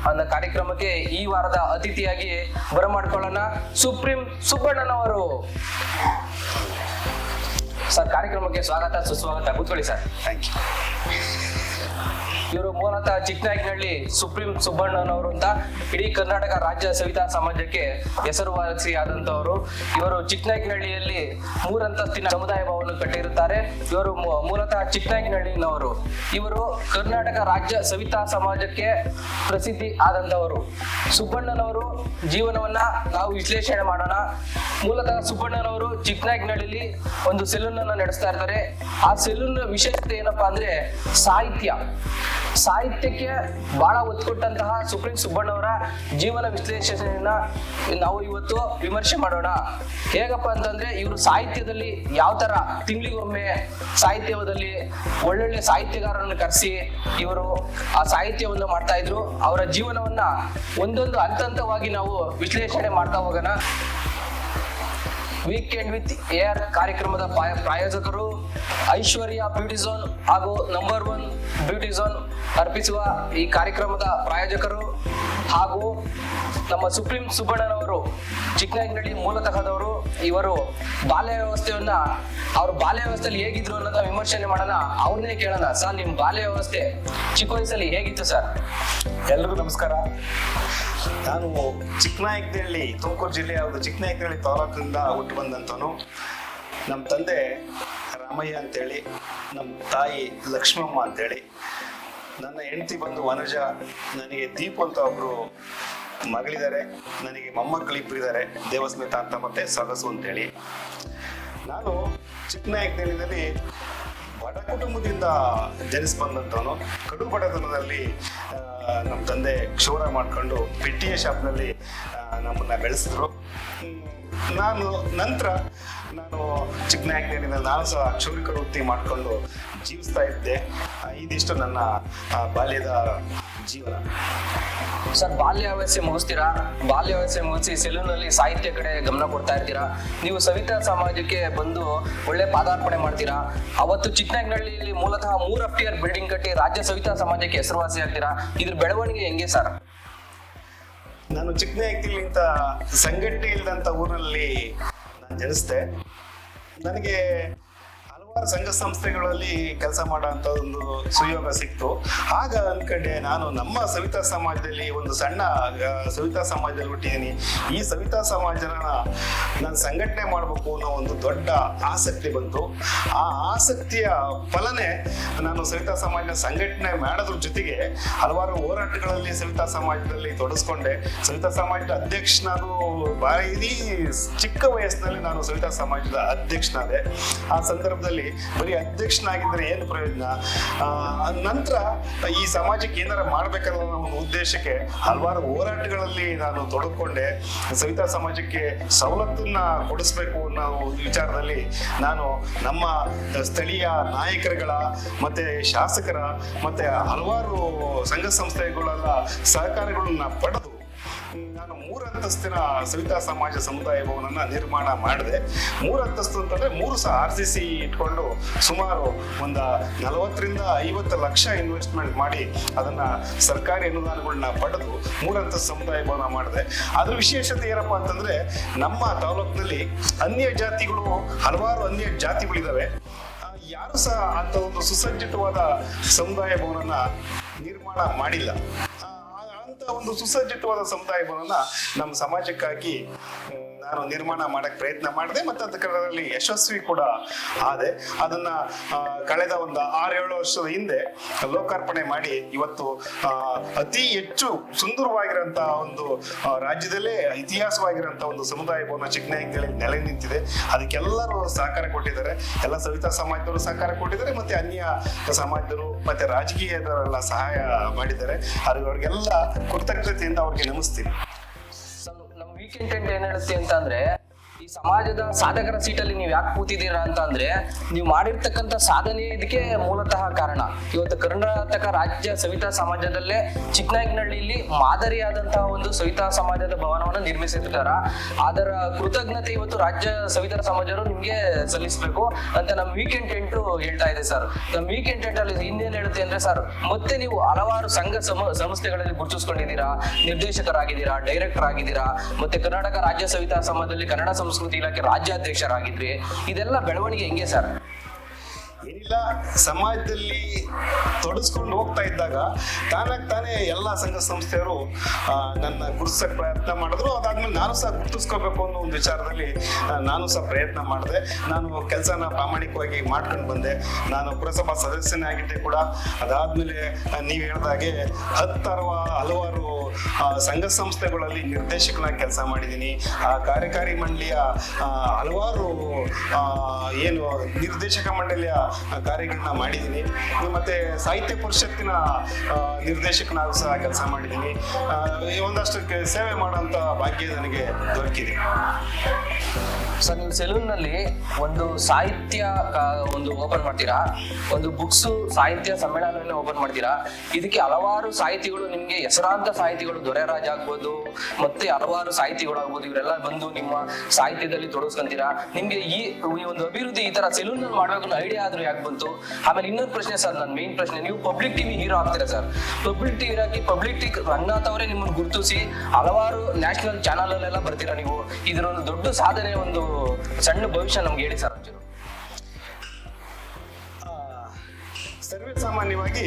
ಅನ್ನೋ ಕಾರ್ಯಕ್ರಮಕ್ಕೆ ಈ ವಾರದ ಅತಿಥಿಯಾಗಿ ಬರಮಾಡ್ಕೊಳ್ಳೋಣ ಸುಪ್ರೀಂ ಸುಬ್ಬಣ್ಣನವರು. ಸರ್, ಕಾರ್ಯಕ್ರಮಕ್ಕೆ ಸ್ವಾಗತ ಸುಸ್ವಾಗತ. ಕೂತ್ಕೊಳ್ಳಿ ಸರ್. Thank you. ಇವರು ಮೂಲತಃ ಚಿಕ್ಕನಾಯಕನಹಳ್ಳಿ ಸುಪ್ರೀಂ ಸುಬ್ಬಣ್ಣನವರು ಅಂತ ಇಡೀ ಕರ್ನಾಟಕ ರಾಜ್ಯ ಸವಿತಾ ಸಮಾಜಕ್ಕೆ ಹೆಸರುವಾಸಿ ಆದಂತವರು. ಇವರು ಚಿಕ್ಕನಾಯಕನಹಳ್ಳಿಯಲ್ಲಿ 3 ಅಂತಸ್ತಿನ ಸಮುದಾಯ ಭವನ ಕಟ್ಟಿರುತ್ತಾರೆ. ಇವರು ಮೂಲತಃ ಚಿಕ್ಕನಾಯಕನಹಳ್ಳಿನವರು. ಇವರು ಕರ್ನಾಟಕ ರಾಜ್ಯ ಸವಿತಾ ಸಮಾಜಕ್ಕೆ ಪ್ರಸಿದ್ಧಿ ಆದಂತವರು. ಸುಬ್ಬಣ್ಣನವರು ಜೀವನವನ್ನ ನಾವು ವಿಶ್ಲೇಷಣೆ ಮಾಡೋಣ. ಮೂಲತಃ ಸುಬ್ಬಣ್ಣನವರು ಚಿಕ್ಕನಾಯಕನಹಳ್ಳಿಯಲ್ಲಿ ಒಂದು ಸೆಲೂನ್ ಅನ್ನ ನಡೆಸ್ತಾ ಇರ್ತಾರೆ. ಆ ಸೆಲೂನ್ ವಿಶೇಷತೆ ಏನಪ್ಪಾ ಅಂದ್ರೆ ಸಾಹಿತ್ಯಕ್ಕೆ ಬಹಳ ಒತ್ತು ಕೊಟ್ಟಂತಹ ಸುಪ್ರೀಂ ಸುಬ್ಬಣ್ಣವರ ಜೀವನ ವಿಶ್ಲೇಷಣೆಯನ್ನ ನಾವು ಇವತ್ತು ವಿಮರ್ಶೆ ಮಾಡೋಣ. ಹೇಗಪ್ಪ ಅಂತಂದ್ರೆ ಇವರು ಸಾಹಿತ್ಯದಲ್ಲಿ ಯಾವ ತರ ತಿಂಗಳಿಗೊಮ್ಮೆ ಸಾಹಿತ್ಯದಲ್ಲಿ ಒಳ್ಳೊಳ್ಳೆ ಸಾಹಿತ್ಯಗಾರರನ್ನು ಕರೆಸಿ ಇವರು ಆ ಸಾಹಿತ್ಯವನ್ನು ಮಾಡ್ತಾ ಇದ್ರು. ಅವರ ಜೀವನವನ್ನ ಒಂದೊಂದು ಹಂತವಾಗಿ ನಾವು ವಿಶ್ಲೇಷಣೆ ಮಾಡ್ತಾ ಹೋಗೋಣ. ವೀಕೆಂಡ್ ವಿತ್ AR ಕಾರ್ಯಕ್ರಮದ ಪ್ರಾಯೋಜಕರು ಐಶ್ವರ್ಯ ಬ್ಯೂಟಿ ಝೋನ್ ಹಾಗೂ ನಂಬರ್ 1 ಬ್ಯೂಟಿ ಝೋನ್ ಅರ್ಪಿಸುವ ಈ ಕಾರ್ಯಕ್ರಮದ ಪ್ರಾಯೋಜಕರು ಹಾಗೂ ನಮ್ಮ ಸುಪ್ರೀಂ ಸುಬ್ಬಣ್ಣನವರು ಚಿಕ್ಕನಾಯಕನಹಳ್ಳಿ ಮೂಲತಃದವರು. ಇವರು ಬಾಲ್ಯ ವ್ಯವಸ್ಥೆಯನ್ನ ಅವ್ರ ಬಾಲ್ಯ ವ್ಯವಸ್ಥೆಯಲ್ಲಿ ಹೇಗಿದ್ರು ಅನ್ನೋದ ವಿಮರ್ಶನೆ ಮಾಡೋಣ. ಅವ್ರನ್ನೇ ಕೇಳೋಣ. ಸರ್, ನಿಮ್ ಬಾಲ್ಯ ವ್ಯವಸ್ಥೆ ಚಿಕ್ಕ ವಯಸ್ಸಲ್ಲಿ ಹೇಗಿತ್ತು ಸರ್? ಎಲ್ರಿಗೂ ನಮಸ್ಕಾರ. ನಾನು ಚಿಕ್ಕನಾಯಕನಹಳ್ಳಿ, ತುಮಕೂರು ಜಿಲ್ಲೆಯ ಒಂದು ಚಿಕ್ಕನಾಯಕನಹಳ್ಳಿ ತಾಲೂಕಿನಿಂದ ಹುಟ್ಟು ಬಂದಂತವನು. ನಮ್ಮ ತಂದೆ ರಾಮಯ್ಯ ಅಂತೇಳಿ, ನಮ್ಮ ತಾಯಿ ಲಕ್ಷ್ಮಮ್ಮ ಅಂತೇಳಿ, ನನ್ನ ಹೆಂಡತಿ ಬಂದು ವನಜ, ನನಗೆ ದೀಪ್ ಅಂತ ಒಬ್ರು ಮಗಳಿದ್ದಾರೆ, ನನಗೆ ಮೊಮ್ಮಕ್ಕಳಿಬ್ಬರಿದ್ದಾರೆ, ದೇವಸ್ಮಿತಾ ಅಂತ ಮತ್ತೆ ಸೊಗಸು ಅಂತೇಳಿ. ನಾನು ಚಿಕ್ಕನಾಯಕನಹಳ್ಳಿನಲ್ಲಿ ಬಡ ಕುಟುಂಬದಿಂದ ಜನಿಸಿ ಬಂದಂಥವನು. ಕಡು ಬಡತನದಲ್ಲಿ ನಮ್ಮ ತಂದೆ ಕ್ಷೌರ ಮಾಡ್ಕೊಂಡು ಪೆಟ್ಟಿಯ ಶಾಪ್ನಲ್ಲಿ ನಮ್ಮನ್ನ ಬೆಳೆಸಿದ್ರು. ನಂತರ ನಾನು ಚಿಕ್ಕನಾಯಕನಹಳ್ಳಿನಲ್ಲಿ ನಾನು ಸಹ ಕ್ಷೌರಿಕ ವೃತ್ತಿ ಮಾಡಿಕೊಂಡು ಜೀವಿಸ್ತಾ ಇದ್ದೆ. ಇದಿಷ್ಟು ನನ್ನ ಬಾಲ್ಯದ ಜೀವನ. ಸರ್, ಬಾಲ್ಯ ವ್ಯವಸ್ಥೆ ಮುಗಿಸ್ತೀರಾ? ಬಾಲ್ಯ ವ್ಯವಸ್ಥೆ ಮುಗಿಸಿ ಸೆಲೂನ್ ನಲ್ಲಿ ಸಾಹಿತ್ಯ ಕಡೆ ಗಮನ ಕೊಡ್ತಾ ಇರ್ತೀರಾ. ನೀವು ಸವಿತಾ ಸಮಾಜಕ್ಕೆ ಬಂದು ಒಳ್ಳೆ ಪಾದಾರ್ಪಣೆ ಮಾಡ್ತೀರಾ. ಅವತ್ತು ಚಿಕ್ಕನಾಯಕನಹಳ್ಳಿಯಲ್ಲಿ ಮೂಲತಃ 3 FTR ಬಿಲ್ಡಿಂಗ್ ಕಟ್ಟಿ ರಾಜ್ಯ ಸವಿತಾ ಸಮಾಜಕ್ಕೆ ಹೆಸರುವಾಸಿ ಆಗ್ತೀರಾ. ಇದ್ರ ಬೆಳವಣಿಗೆ ಹೆಂಗೆ ಸರ್? ನಾನು ಚಿಕ್ಕನಾಯಕನಹಳ್ಳಿಂತ ಸಂಘಟನೆ ಇಲ್ಲದಂತ ಊರಲ್ಲಿ ನಾನು ಜನಿಸಿದೆ. ನನಗೆ ಹಲವಾರು ಸಂಘ ಸಂಸ್ಥೆಗಳಲ್ಲಿ ಕೆಲಸ ಮಾಡೋಂಥ ಒಂದು ಸುಯೋಗ ಸಿಕ್ತು. ಆಗ ಅನ್ಕೊಂಡೆ, ನಾನು ನಮ್ಮ ಸವಿತಾ ಸಮಾಜದಲ್ಲಿ ಒಂದು ಸಣ್ಣ ಸವಿತಾ ಸಮಾಜದಲ್ಲಿ ಹುಟ್ಟಿದ್ದೀನಿ. ಈ ಸವಿತಾ ಸಮಾಜನ ನಾನು ಸಂಘಟನೆ ಮಾಡಬೇಕು ಅನ್ನೋ ಒಂದು ದೊಡ್ಡ ಆಸಕ್ತಿ ಬಂತು. ಆ ಆಸಕ್ತಿಯ ಫಲನೇ ನಾನು ಸವಿತಾ ಸಮಾಜನ ಸಂಘಟನೆ ಮಾಡೋದ್ರ ಜೊತೆಗೆ ಹಲವಾರು ಹೋರಾಟಗಳಲ್ಲಿ ಸವಿತಾ ಸಮಾಜದಲ್ಲಿ ತೊಡಗಿಸ್ಕೊಂಡೆ. ಸವಿತಾ ಸಮಾಜದ ಅಧ್ಯಕ್ಷನಾದ್ರು ಭಾರಿ ಚಿಕ್ಕ ವಯಸ್ಸಿನಲ್ಲಿ ನಾನು ಸವಿತಾ ಸಮಾಜದ ಅಧ್ಯಕ್ಷನಾದೆ. ಆ ಸಂದರ್ಭದಲ್ಲಿ ಬರೀ ಅಧ್ಯಕ್ಷನಾಗಿದ್ರೆ ಏನು ಪ್ರಯೋಜನ? ನಂತರ ಈ ಸಮಾಜಕ್ಕೆ ಏನಾರ ಮಾಡ್ಬೇಕನ್ನೋ ಒಂದು ಉದ್ದೇಶಕ್ಕೆ ಹಲವಾರು ಹೋರಾಟಗಳಲ್ಲಿ ನಾನು ತೊಡಕೊಂಡೆ. ಸವಿತಾ ಸಮಾಜಕ್ಕೆ ಸವಲತ್ತನ್ನ ಕೊಡಿಸ್ಬೇಕು ಅನ್ನೋ ವಿಚಾರದಲ್ಲಿ ನಾನು ನಮ್ಮ ಸ್ಥಳೀಯ ನಾಯಕರುಗಳ ಮತ್ತೆ ಶಾಸಕರ ಮತ್ತೆ ಹಲವಾರು ಸಂಘ ಸಂಸ್ಥೆಗಳೆಲ್ಲ ಸಹಕಾರಗಳನ್ನ ಪಡೆದು ನಾನು 3 ಅಂತಸ್ತಿನ ಸವಿತಾ ಸಮಾಜ ಸಮುದಾಯ ಭವನನ್ನ ನಿರ್ಮಾಣ ಮಾಡಿದೆ. 3 ಅಂತಸ್ತು ಅಂತಂದ್ರೆ 3 ಸಹ RCC ಇಟ್ಕೊಂಡು ಸುಮಾರು ಒಂದು 40ರಿಂದ 50 ಲಕ್ಷ ಇನ್ವೆಸ್ಟ್ಮೆಂಟ್ ಮಾಡಿ ಅದನ್ನ ಸರ್ಕಾರಿ ಅನುದಾನಗಳನ್ನ ಪಡೆದು 3 ಅಂತಸ್ತು ಸಮುದಾಯ ಭವನ ಮಾಡಿದೆ. ಅದ್ರ ವಿಶೇಷತೆ ಏನಪ್ಪಾ ಅಂತಂದ್ರೆ, ನಮ್ಮ ತಾಲೂಕಿನಲ್ಲಿ ಅನ್ಯ ಜಾತಿಗಳು ಹಲವಾರು ಅನ್ಯ ಜಾತಿಗಳಿದಾವೆ. ಯಾರು ಸಹ ಅಂತ ಒಂದು ಸುಸಜ್ಜಿತವಾದ ಸಮುದಾಯ ಭವನನ್ನ ನಿರ್ಮಾಣ ಮಾಡಿಲ್ಲ. ಅಂತ ಒಂದು ಸುಸಜ್ಜಿತವಾದ ಸಮುದಾಯ ಭವನ ನಮ್ಮ ಸಮಾಜಕ್ಕಾಗಿ ನಾನು ನಿರ್ಮಾಣ ಮಾಡಕ್ ಪ್ರಯತ್ನ ಮಾಡಿದೆ. ಮತ್ತೆ ಅದರಲ್ಲಿ ಯಶಸ್ವಿ ಕೂಡ ಆದೆ. ಅದನ್ನ ಕಳೆದ ಒಂದು 6-7 ವರ್ಷದ ಹಿಂದೆ ಲೋಕಾರ್ಪಣೆ ಮಾಡಿ ಇವತ್ತು ಅತಿ ಹೆಚ್ಚು ಸುಂದರವಾಗಿರೋಂಥ ಒಂದು ರಾಜ್ಯದಲ್ಲೇ ಇತಿಹಾಸವಾಗಿರೋಂಥ ಒಂದು ಸಮುದಾಯ ಭವನ ಚಿಕ್ಕನಾಯಕನಹಳ್ಳಿ ನೆಲೆ ನಿಂತಿದೆ. ಅದಕ್ಕೆಲ್ಲರೂ ಸಹಕಾರ ಕೊಟ್ಟಿದ್ದಾರೆ. ಎಲ್ಲ ಸವಿತಾ ಸಮಾಜದವರು ಸಹಕಾರ ಕೊಟ್ಟಿದ್ದಾರೆ, ಮತ್ತೆ ಅನ್ಯ ಸಮಾಜದವರು ಮತ್ತೆ ರಾಜಕೀಯದವರೆಲ್ಲ ಸಹಾಯ ಮಾಡಿದ್ದಾರೆ. ಅವ್ರಿಗೆಲ್ಲ ಕೃತಜ್ಞತೆಯಿಂದ ಅವ್ರಿಗೆ ನಮಿಸ್ತೀನಿ. ನಮ್ಮ ವೀಕೆಂಡ್ ಏನ್ ಹೇಳುತ್ತೆ ಅಂತ ಅಂದ್ರೆ, ಈ ಸಮಾಜದ ಸಾಧಕರ ಸೀಟಲ್ಲಿ ನೀವು ಯಾಕೆ ಕೂತಿದ್ದೀರಾ ಅಂತ ಅಂದ್ರೆ ನೀವು ಮಾಡಿರ್ತಕ್ಕಂಥ ಸಾಧನೆ ಇದಕ್ಕೆ ಮೂಲತಃ ಕಾರಣ. ಇವತ್ತು ಕರ್ನಾಟಕ ರಾಜ್ಯ ಸವಿತಾ ಸಮಾಜದಲ್ಲೇ ಚಿಕ್ಕನಾಯಕನಹಳ್ಳಿಯಲ್ಲಿ ಮಾದರಿಯಾದಂತಹ ಒಂದು ಸವಿತಾ ಸಮಾಜದ ಭವನವನ್ನು ನಿರ್ಮಿಸಿರ್ತಾರ. ಅದರ ಕೃತಜ್ಞತೆ ಇವತ್ತು ರಾಜ್ಯ ಸವಿತಾ ಸಮಾಜರು ನಿಮ್ಗೆ ಸಲ್ಲಿಸಬೇಕು ಅಂತ ನಮ್ಮ ವೀಕೆಂಡ್ ಟೆಂಟ್ ಹೇಳ್ತಾ ಇದೆ ಸರ್. ನಮ್ಮ ವೀಕೆಂಡ್ ಟೆಂಟ್ ಅಲ್ಲಿ ಇನ್ನೇನ್ ಹೇಳುತ್ತೆ ಅಂದ್ರೆ ಸರ್, ಮತ್ತೆ ನೀವು ಹಲವಾರು ಸಂಘ ಸಂಸ್ಥೆಗಳಲ್ಲಿ ಗುರುತಿಸ್ಕೊಂಡಿದ್ದೀರಾ, ನಿರ್ದೇಶಕರಾಗಿದ್ದೀರಾ, ಡೈರೆಕ್ಟರ್ ಆಗಿದ್ದೀರಾ, ಮತ್ತೆ ಕರ್ನಾಟಕ ರಾಜ್ಯ ಸವಿತಾ ಸಮಾಜದಲ್ಲಿ ಕನ್ನಡ ಸಂಸ್ಕೃತಿ ಇಲಾಖೆ ರಾಜ್ಯಾಧ್ಯಕ್ಷರಾಗಿದ್ರಿ. ಇದೆಲ್ಲ ಬೆಳವಣಿಗೆ ಹೆಂಗೆ ಸರ್? ಏನಿಲ್ಲ, ಸಮಾಜದಲ್ಲಿ ತೊಡಸ್ಕೊಂಡು ಹೋಗ್ತಾ ಇದ್ದಾಗ ತಾನೇ ಎಲ್ಲ ಸಂಘ ಸಂಸ್ಥೆಯವರು ನನ್ನ ಗುರುತಿಸಕ್ಕೆ ಪ್ರಯತ್ನ ಮಾಡಿದ್ರು. ಅದಾದ್ಮೇಲೆ ನಾನು ಸಹ ಗುರುತಿಸ್ಕೋಬೇಕು ಅನ್ನೋ ಒಂದು ವಿಚಾರದಲ್ಲಿ ನಾನು ಸಹ ಪ್ರಯತ್ನ ಮಾಡಿದೆ. ನಾನು ಕೆಲಸನ ಪ್ರಾಮಾಣಿಕವಾಗಿ ಮಾಡ್ಕೊಂಡು ಬಂದೆ. ನಾನು ಪುರಸಭಾ ಸದಸ್ಯನೇ ಆಗಿದ್ದೆ ಕೂಡ. ಅದಾದ್ಮೇಲೆ ನೀವು ಹೇಳಿದಾಗೆ ಹಲವಾರು ಸಂಘ ಸಂಸ್ಥೆಗಳಲ್ಲಿ ನಿರ್ದೇಶಕನಾಗಿ ಕೆಲಸ ಮಾಡಿದ್ದೀನಿ. ಆ ಕಾರ್ಯಕಾರಿ ಮಂಡಳಿಯ ಹಲವಾರು ನಿರ್ದೇಶಕ ಮಂಡಳಿಯ ಕಾರ್ಯಗಳನ್ನ ಮಾಡಿದ್ದೀನಿ. ಮತ್ತೆ ಸಾಹಿತ್ಯ ಪರಿಷತ್ತಿನ ನಿರ್ದೇಶಕನಾಗಿ ಸಹ ಕೆಲಸ ಮಾಡಿದ್ದೀನಿ. ಒಂದಷ್ಟು ಸೇವೆ ಮಾಡುವಂತ ಭಾಗ್ಯ ನನಗೆ ದೊರಕಿದೆ. ಸರ್, ನೀವು ಸೆಲೂನ್ ನಲ್ಲಿ ಒಂದು ಸಾಹಿತ್ಯ ಒಂದು ಓಪನ್ ಮಾಡ್ತೀರಾ, ಒಂದು ಬುಕ್ಸ್ ಸಾಹಿತ್ಯ ಸಮ್ಮೇಳನ ಓಪನ್ ಮಾಡ್ತೀರಾ. ಇದಕ್ಕೆ ಹಲವಾರು ಸಾಹಿತಿಗಳು, ನಿಮ್ಗೆ ಹೆಸರಾಂತ ಸಾಹಿತಿಗಳು, ದೊರೆರಾಜ್ ಆಗ್ಬೋದು, ಮತ್ತೆ ಹಲವಾರು ಸಾಹಿತಿಗಳು ಆಗ್ಬೋದು, ಇವರೆಲ್ಲ ಬಂದು ನಿಮ್ಮ ಸಾಹಿತ್ಯದಲ್ಲಿ ತೊಡಗಿಸ್ಕೊಂತೀರಾ. ನಿಮ್ಗೆ ಈ ಒಂದು ಅಭಿವೃದ್ಧಿ ಈ ತರ ಸೆಲೂನ್ ನಲ್ಲಿ ಮಾಡ್ಬೇಕು ಅನ್ನೋ ಐಡಿಯಾ ಆದ್ರೂ ಯಾಕೆ ಬಂತು? ಆಮೇಲೆ ಇನ್ನೊಂದು ಪ್ರಶ್ನೆ ಸರ್, ನನ್ನ ಮೇನ್ ಪ್ರಶ್ನೆ, ನೀವು ಪಬ್ಲಿಕ್ ಟಿವಿ ಹೀರೋ ಆಗ್ತೀರಾ ಸರ್. ಪಬ್ಲಿಕ್ ಟಿವಿ ಹಾಕಿ ಪಬ್ಲಿಕ್ ಟಿವಿ ರಂಗನಾಥ್ ಅವರೇ ನಿಮ್ಮನ್ನು ಗುರುತಿಸಿ ಹಲವಾರು ನ್ಯಾಷನಲ್ ಚಾನಲ್ ಅಲ್ಲೆಲ್ಲ ಬರ್ತೀರಾ ನೀವು. ಇದರ ಒಂದು ದೊಡ್ಡ ಸಾಧನೆ, ಒಂದು ಸಣ್ಣ ಭವಿಷ್ಯ ನಮ್ಗೆ ಹೇಳಿ ಸರ್. ಸರ್ವೇ ಸಾಮಾನ್ಯವಾಗಿ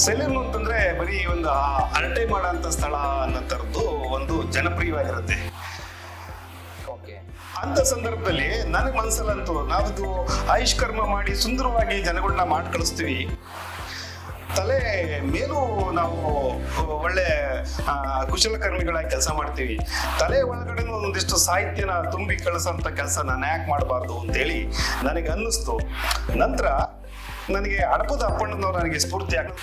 ಸೆಲೂನ್ ಅಂತಂದ್ರೆ ಬರೀ ಒಂದು ಹರಟೆ ಮಾಡೋಂಥ ಸ್ಥಳ ಅನ್ನೋ ಥರದ್ದು ಒಂದು ಜನಪ್ರಿಯವಾಗಿರುತ್ತೆ. ಅಂತ ಸಂದರ್ಭದಲ್ಲಿ ನನಗೆ ಮನಸ್ಸಲ್ಲಂತೂ ನಾವಿದು ಆಯುಷ್ಕರ್ಮ ಮಾಡಿ ಸುಂದರವಾಗಿ ಜನಗಳನ್ನ ಮಾಡಿ ಕಳಿಸ್ತೀವಿ, ತಲೆ ಮೇಲೂ ನಾವು ಒಳ್ಳೆ ಕುಶಲಕರ್ಮಿಗಳಾಗಿ ಕೆಲಸ ಮಾಡ್ತೀವಿ, ತಲೆ ಒಳಗಡೆ ಒಂದಿಷ್ಟು ಸಾಹಿತ್ಯನ ತುಂಬಿ ಕಳಿಸೋಂಥ ಕೆಲಸ ನಾನು ಯಾಕೆ ಮಾಡಬಾರ್ದು ಅಂತೇಳಿ ನನಗೆ ಅನ್ನಿಸ್ತು. ನಂತರ ನನಗೆ ಹಡಪದ ಅಪ್ಪಣ್ಣನವರು ನನಗೆ ಸ್ಫೂರ್ತಿ ಆಗ್ತದೆ.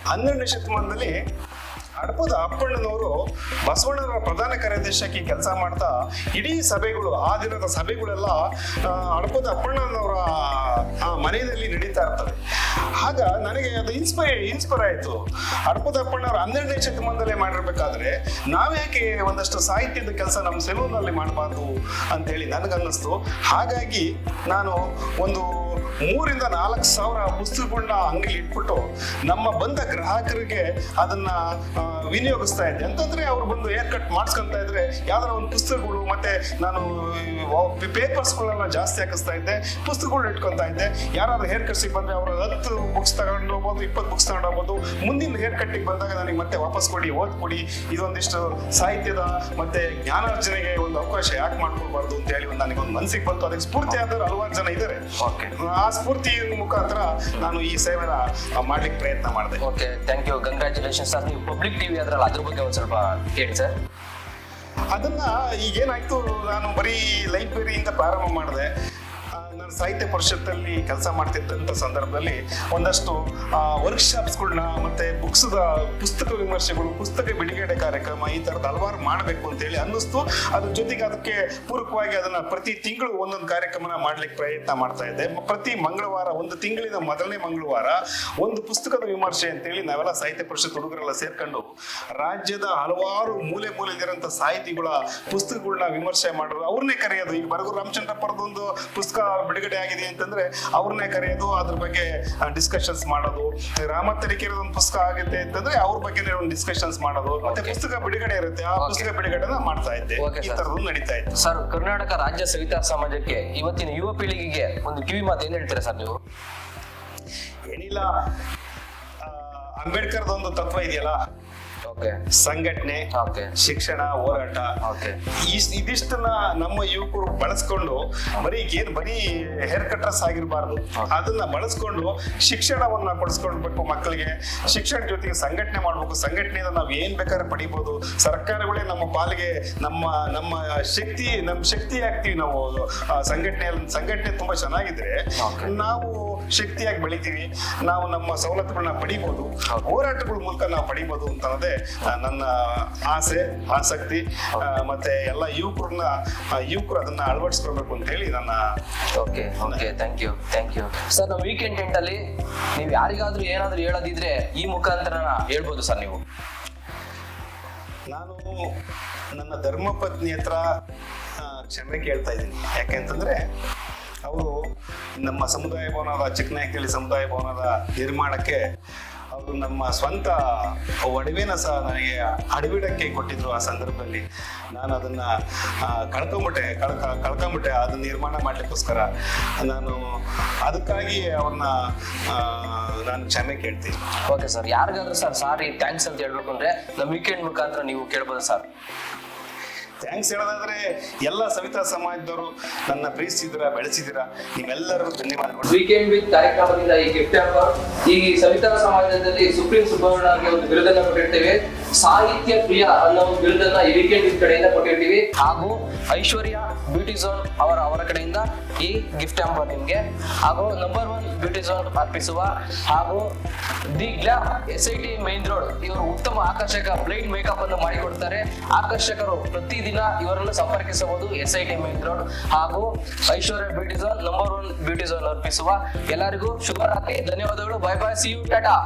12ನೇ ಶತಮಾನದಲ್ಲಿ ಹಡಪದ ಅಪ್ಪಣ್ಣನವರು ಬಸವಣ್ಣನವರ ಪ್ರಧಾನ ಕಾರ್ಯದರ್ಶಿಯಾಗಿ ಕೆಲಸ ಮಾಡ್ತಾ ಇಡೀ ಸಭೆಗಳು, ಆ ದಿನದ ಸಭೆಗಳೆಲ್ಲ ಹಡಪದ ಅಪ್ಪಣ್ಣನವರ ಮನೆಯಲ್ಲಿ ನಡೀತಾ ಇರ್ತದೆ. ಆಗ ನನಗೆ ಅದು ಇನ್ಸ್ಪೈರ್ ಆಯ್ತು. ಹಡಪದ ಅಪ್ಪಣ್ಣವರು 12ನೇ ಶತಮಾನದಲ್ಲೇ ಮಾಡಿರ್ಬೇಕಾದ್ರೆ ನಾವ್ಯಾಕೆ ಒಂದಷ್ಟು ಸಾಹಿತ್ಯದ ಕೆಲಸ ನಮ್ಮ ಸೆಲೂನಲ್ಲಿ ಮಾಡಬಾರ್ದು ಅಂತೇಳಿ ನನಗನ್ನಿಸ್ತು. ಹಾಗಾಗಿ ನಾನು ಒಂದು 3,000-4,000 ಪುಸ್ತಕಗಳನ್ನ ಅಂಗಡಿ ಇಟ್ಬಿಟ್ಟು ನಮ್ಮ ಬಂದ ಗ್ರಾಹಕರಿಗೆ ಅದನ್ನ ವಿನಿಯೋಗಿಸ್ತಾ ಇದ್ದೆ. ಅಂತಂದ್ರೆ ಅವ್ರು ಬಂದು ಹೇರ್ ಕಟ್ ಮಾಡಿಸ್ಕೊಂತ ಇದ್ರೆ ಯಾವ್ದಾರ ಒಂದು ಪುಸ್ತಕಗಳು, ಮತ್ತೆ ನಾನು ಪೇಪರ್ಸ್ಗಳನ್ನ ಜಾಸ್ತಿ ಹಾಕಿಸ್ತಾ ಇದ್ದೆ, ಪುಸ್ತಕಗಳು ಇಟ್ಕೊಂತ ಇದ್ದೆ. ಯಾರಾದ್ರೂ ಹೇರ್ ಕಟ್ಸಿಗೆ ಬಂದ್ರೆ ಅವ್ರ 10 ಬುಕ್ಸ್ ತಗೊಂಡು ಹೋಗ್ಬೋದು, 20 ಬುಕ್ಸ್ ತಗೊಂಡು ಹೋಗ್ಬೋದು. ಮುಂದಿನ ಹೇರ್ ಕಟ್ಟಿಗೆ ಬಂದಾಗ ನನಗೆ ಮತ್ತೆ ವಾಪಸ್ ಕೊಡಿ, ಓದ್ಕೊಡಿ, ಇದೊಂದಿಷ್ಟು ಸಾಹಿತ್ಯದ ಮತ್ತೆ ಜ್ಞಾನಾರ್ಜನೆಗೆ ಒಂದು ಅವಕಾಶ ಯಾಕೆ ಮಾಡ್ಕೊಳ್ಬಾರ್ದು ಅಂತ ಹೇಳಿ ನನಗೊಂದು ಮನಸ್ಸಿಗೆ ಬಂತು. ಅದಕ್ಕೆ ಸ್ಫೂರ್ತಿ ಆದವರು ಹಲವಾರು ಜನ ಇದ್ದಾರೆ. ಆ ಸ್ಫೂರ್ತಿ ಮುಖಾಂತರ ನಾನು ಈ ಸೇವೆನ ಮಾಡ್ಲಿಕ್ಕೆ ಪ್ರಯತ್ನ ಮಾಡಿದೆ. Okay, thank you, congratulation sir. ನೀವು ಪಬ್ಲಿಕ್ ಟಿವಿ ಅದ್ರಲ್ಲ, ಅದ್ರ ಬಗ್ಗೆ ಒಂದು ಸ್ವಲ್ಪ ಹೇಳಿ ಸರ್. ಅದನ್ನ ಈಗೇನಾಯ್ತು, ನಾನು ಬರೀ ಲೈಬ್ರರಿಯಿಂದ ಪ್ರಾರಂಭ ಮಾಡಿದೆ. ನಾನು ಸಾಹಿತ್ಯ ಪರಿಷತ್ತಲ್ಲಿ ಕೆಲಸ ಮಾಡ್ತಿದ್ದಂಥ ಸಂದರ್ಭದಲ್ಲಿ ಒಂದಷ್ಟು ವರ್ಕ್ಶಾಪ್ಸ್ಗಳನ್ನ ಮತ್ತೆ ಪುಸ್ತಕ ವಿಮರ್ಶೆಗಳು, ಪುಸ್ತಕ ಬಿಡುಗಡೆ ಕಾರ್ಯಕ್ರಮ, ಈ ಥರದ್ದು ಹಲವಾರು ಮಾಡಬೇಕು ಅಂತೇಳಿ ಅನ್ನಿಸ್ತು. ಅದ್ರ ಜೊತೆಗೆ ಅದಕ್ಕೆ ಪೂರಕವಾಗಿ ಅದನ್ನ ಪ್ರತಿ ತಿಂಗಳು ಒಂದೊಂದು ಕಾರ್ಯಕ್ರಮನ ಮಾಡ್ಲಿಕ್ಕೆ ಪ್ರಯತ್ನ ಮಾಡ್ತಾ ಇದ್ದೆ. ಪ್ರತಿ ಮಂಗಳವಾರ, ಒಂದು ತಿಂಗಳಿನ ಮೊದಲನೇ ಮಂಗಳವಾರ ಒಂದು ಪುಸ್ತಕದ ವಿಮರ್ಶೆ ಅಂತೇಳಿ ನಾವೆಲ್ಲ ಸಾಹಿತ್ಯ ಪರಿಷತ್ ಹುಡುಗರೆಲ್ಲ ಸೇರ್ಕೊಂಡು ರಾಜ್ಯದ ಹಲವಾರು ಮೂಲೆಯಲ್ಲಿರೋಂಥ ಸಾಹಿತಿಗಳ ಪುಸ್ತಕಗಳನ್ನ ವಿಮರ್ಶೆ ಮಾಡೋದು, ಅವ್ರನ್ನೇ ಕರೆಯೋದು. ಈಗ ಬರಗೂರು ರಾಮಚಂದ್ರಪ್ಪರದೊಂದು ಪುಸ್ತಕ ಬಿಡುಗಡೆ ಆಗಿದೆ ಅಂತಂದ್ರೆ ಅವ್ರನ್ನೇ ಕರೆಯೋದು, ಅದ್ರ ಬಗ್ಗೆ ಡಿಸ್ಕಷನ್ಸ್ ಮಾಡೋದು. ರಾಮತರಿಕೆರದ ಒಂದು ಪುಸ್ತಕ ಆಗುತ್ತೆ ಅಂತಂದ್ರೆ ಅವ್ರ ಬಗ್ಗೆ ಒಂದು ಡಿಸ್ಕಷನ್ಸ್ ಮಾಡೋದು. ಮತ್ತೆ ಪುಸ್ತಕ ಬಿಡುಗಡೆ ಇರುತ್ತೆ, ಆ ಪುಸ್ತಕ ಬಿಡುಗಡೆನ ಮಾಡ್ತಾ ಇದ್ದೆ. ಈ ತರದ್ದು ನಡೀತಾ ಇತ್ತು ಸರ್. ಕರ್ನಾಟಕ ರಾಜ್ಯ ಸವಿತಾ ಸಮಾಜಕ್ಕೆ ಇವತ್ತಿನ ಯುವ ಪೀಳಿಗೆಗೆ ಒಂದು ಕಿವಿ ಮಾತು ಏನ್ ಹೇಳ್ತೀರಾ ಸರ್ ನೀವು? ಏನಿಲ್ಲ, ಅಂಬೇಡ್ಕರ್ದ ಒಂದು ತತ್ವ ಇದೆಯಲ್ಲ, ಸಂಘಟನೆ, ಶಿಕ್ಷಣ, ಹೋರಾಟ, ಇದಿಷ್ಟನ್ನ ನಮ್ಮ ಯುವಕರು ಬಳಸ್ಕೊಂಡು ಬರೀ ಹೇರ್ ಕಟರ್ಸ್ ಆಗಿರಬಾರ್ದು, ಅದನ್ನ ಬಳಸ್ಕೊಂಡು ಶಿಕ್ಷಣವನ್ನ ಕೊಡಿಸ್ಕೊಳ್ಬೇಕು ಮಕ್ಕಳಿಗೆ. ಶಿಕ್ಷಣ ಜೊತೆಗೆ ಸಂಘಟನೆ ಮಾಡ್ಬೇಕು. ಸಂಘಟನೆಯಿಂದ ನಾವ್ ಏನ್ ಬೇಕಾದ್ರೆ ಪಡಿಬಹುದು. ಸರ್ಕಾರಗಳೇ ನಮ್ಮ ಪಾಲಿಗೆ ನಮ್ಮ ಶಕ್ತಿ ಆಗ್ತೀವಿ ನಾವು. ಸಂಘಟನೆ ತುಂಬಾ ಚೆನ್ನಾಗಿದ್ರೆ ನಾವು ಶಕ್ತಿಯಾಗಿ ಬೆಳಿತೀವಿ, ನಾವು ನಮ್ಮ ಸವಲತ್ತುಗಳನ್ನ ಪಡಿಬಹುದು, ಹೋರಾಟಗಳ ಮೂಲಕ ನಾವು ಪಡಿಬಹುದು ಅಂತ ಅನ್ನೋದೇ ನನ್ನ ಆಸೆ, ಆಸಕ್ತಿ. ಮತ್ತೆ ಎಲ್ಲ ಯುವಕರು ಅದನ್ನ ಅಳವಡಿಸ್ಕೊಳ್ಬೇಕು ಅಂತ ಹೇಳಿ ನನ್ನ. Okay thank you sir. ನಮ್ಮ ವೀಕೆಂಡ್ ಟೆಂಟ್ ಅಲ್ಲಿ ನೀವು ಯಾರಿಗಾದ್ರೂ ಏನಾದ್ರೂ ಹೇಳೋದಿದ್ರೆ ಈ ಮುಖಾಂತರ ಹೇಳ್ಬೋದು ಸರ್ ನೀವು. ನಾನು ನನ್ನ ಧರ್ಮಪತ್ನಿ ಹತ್ರ ಕ್ಷಮೆ ಕೇಳ್ತಾ ಇದ್ದೀನಿ. ಯಾಕೆಂತಂದ್ರೆ ಅವರು ನಮ್ಮ ಸಮುದಾಯ ಭವನದ, ಚಿಕ್ಕನಾಯಕನಹಳ್ಳಿ ಸಮುದಾಯ ಭವನದ ನಿರ್ಮಾಣಕ್ಕೆ ಅವರು ನಮ್ಮ ಸ್ವಂತ ಒಡವೆನ ಸಹ ನನಗೆ ಅಡವಿಡಕ್ಕೆ ಕೊಟ್ಟಿದ್ರು. ಆ ಸಂದರ್ಭದಲ್ಲಿ ನಾನು ಅದನ್ನ ಕಳ್ಕೊಂಬಿಟ್ಟೆ ಅದನ್ನ ನಿರ್ಮಾಣ ಮಾಡ್ಲಿಕ್ಕೋಸ್ಕರ. ನಾನು ಅದಕ್ಕಾಗಿ ಅವ್ರನ್ನ ನಾನು ಕ್ಷಮೆ ಕೇಳ್ತೀನಿ. Okay sir. ಯಾರಿಗಾದ್ರೂ ಸರ್ ಸಾರಿ ಥ್ಯಾಂಕ್ಸ್ ಅಂತ ಹೇಳ್ಬೇಕು ಅಂದ್ರೆ ನಮ್ಮ ವೀಕೆಂಡ್ ಮುಖಾಂತರ ನೀವು ಕೇಳ್ಬೋದು ಸರ್. ಥ್ಯಾಂಕ್ಸ್ ಹೇಳೋದಾದ್ರೆ ಎಲ್ಲ ಸವಿತಾ ಸಮಾಜದವರು ನನ್ನ ಪ್ರೀತಿಸಿದಿರ, ಬೆಳೆಸಿದಿರ, ನೀವೆಲ್ಲರಿಗೂ ಧನ್ಯವಾದಗಳು. ವೀಕೆಂಡ್ ವಿತ್ ಕಾರ್ಯಕ್ರಮದಿಂದ ಈ ಗಿಫ್ಟ್ ಹ್ಯಾಂಪರ್ ಈ ಸವಿತಾ ಸಮಾಜದಲ್ಲಿ ಸುಪ್ರೀಂ ಸುಬ್ಬಣ್ಣಗೆ ಒಂದು ಬಿರುದನ್ನ ಕೊಟ್ಟಿರ್ತೇವೆ. ಸಾಹಿತ್ಯ ಪ್ರಿಯ ಅನ್ನೋ ಒಂದು ಬಿರುದನ್ನ ಈ ವೀಕೆಂಡ್ ವಿತ್ ಕಡೆಯಿಂದ ಕೊಟ್ಟಿರ್ತೀವಿ. ಹಾಗೂ ಐಶ್ವರ್ಯ ಬ್ಯೂಟಿ ಝೋನ್ ಅವರ ಕಡೆಯಿಂದ ಈ ಗಿಫ್ಟ್ ಹ್ಯಾಂಪರ್ ನಿಮ್ಗೆ, ಹಾಗೂ ನಂಬರ್ 1 ಬ್ಯೂಟಿ ಝೋನ್ ಅರ್ಪಿಸುವ, ಹಾಗೂ the glam SIT main road ಇವರು ಉತ್ತಮ ಆಕರ್ಷಕ ಬ್ಲೈಂಡ್ ಮೇಕಪ್ ಅನ್ನು ಮಾಡಿಕೊಡ್ತಾರೆ. ಆಕರ್ಷಕರು ಪ್ರತಿದಿನ ಇವರನ್ನು ಸಂಪರ್ಕಿಸಬಹುದು. SIT ಮೈನ್ ರೋಡ್ ಹಾಗೂ Aishwarya beauty zone number 1 beauty zone ಅರ್ಪಿಸುವ ಎಲ್ಲರಿಗೂ ಶುಭರಾತ್ರಿ. ಧನ್ಯವಾದಗಳು. Bye bye, see you, Tata.